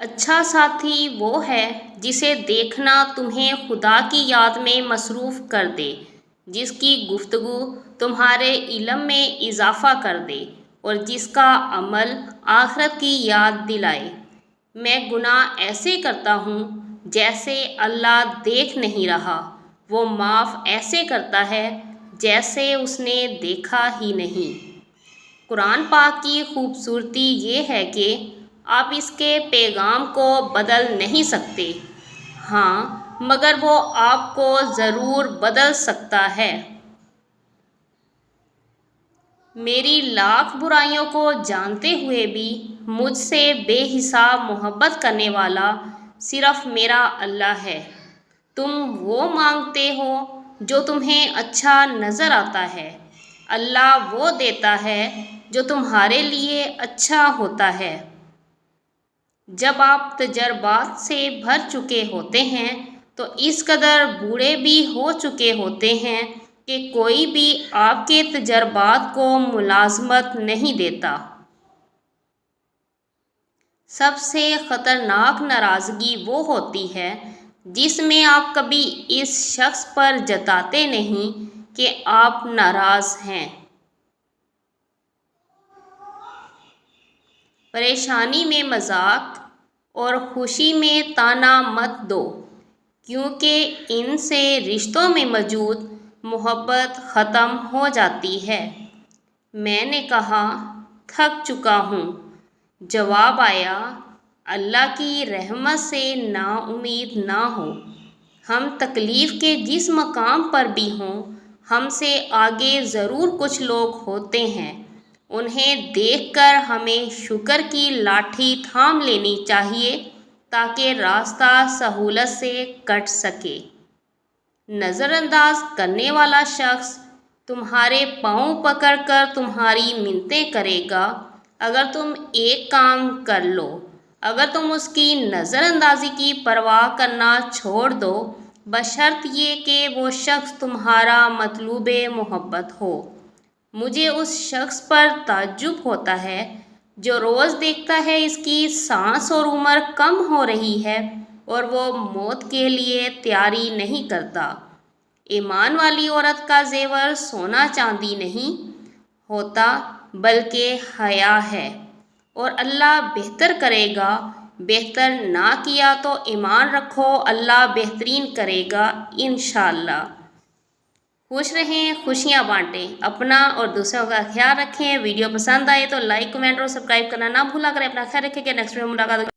اچھا ساتھی وہ ہے جسے دیکھنا تمہیں خدا کی یاد میں مصروف کر دے، جس کی گفتگو تمہارے علم میں اضافہ کر دے اور جس کا عمل آخرت کی یاد دلائے۔ میں گناہ ایسے کرتا ہوں جیسے اللہ دیکھ نہیں رہا، وہ معاف ایسے کرتا ہے جیسے اس نے دیکھا ہی نہیں۔ قرآن پاک کی خوبصورتی یہ ہے کہ آپ اس کے پیغام کو بدل نہیں سکتے، ہاں مگر وہ آپ کو ضرور بدل سکتا ہے۔ میری لاکھ برائیوں کو جانتے ہوئے بھی مجھ سے بے حساب محبت کرنے والا صرف میرا اللہ ہے۔ تم وہ مانگتے ہو جو تمہیں اچھا نظر آتا ہے، اللہ وہ دیتا ہے جو تمہارے لیے اچھا ہوتا ہے۔ جب آپ تجربات سے بھر چکے ہوتے ہیں تو اس قدر بوڑھے بھی ہو چکے ہوتے ہیں کہ کوئی بھی آپ کے تجربات کو ملازمت نہیں دیتا۔ سب سے خطرناک ناراضگی وہ ہوتی ہے جس میں آپ کبھی اس شخص پر جتاتے نہیں کہ آپ ناراض ہیں۔ پریشانی میں مذاق اور خوشی میں طعنہ مت دو، کیونکہ ان سے رشتوں میں موجود محبت ختم ہو جاتی ہے۔ میں نے کہا، تھک چکا ہوں۔ جواب آیا، اللہ کی رحمت سے نا امید نہ ہو۔ ہم تکلیف کے جس مقام پر بھی ہوں، ہم سے آگے ضرور کچھ لوگ ہوتے ہیں، انہیں دیکھ کر ہمیں شکر کی لاٹھی تھام لینی چاہیے تاکہ راستہ سہولت سے کٹ سکے۔ نظر انداز کرنے والا شخص تمہارے پاؤں پکڑ کر تمہاری منتیں کرے گا اگر تم ایک کام کر لو، اگر تم اس کی نظر اندازی کی پرواہ کرنا چھوڑ دو، بشرط یہ کہ وہ شخص تمہارا مطلوب محبت ہو۔ مجھے اس شخص پر تعجب ہوتا ہے جو روز دیکھتا ہے اس کی سانس اور عمر کم ہو رہی ہے اور وہ موت کے لیے تیاری نہیں کرتا۔ ایمان والی عورت کا زیور سونا چاندی نہیں ہوتا بلکہ حیا ہے، اور اللہ بہتر کرے گا۔ بہتر نہ کیا تو ایمان رکھو، اللہ بہترین کرے گا انشاءاللہ۔ خوش رہیں، خوشیاں بانٹیں، اپنا اور دوسروں کا خیال رکھیں۔ ویڈیو پسند آئے تو لائک، کمنٹ اور سبسکرائب کرنا نہ بھولا کریں۔ اپنا خیال رکھیں کہ نیکسٹ ویڈیو میں ملاقات ہوگی۔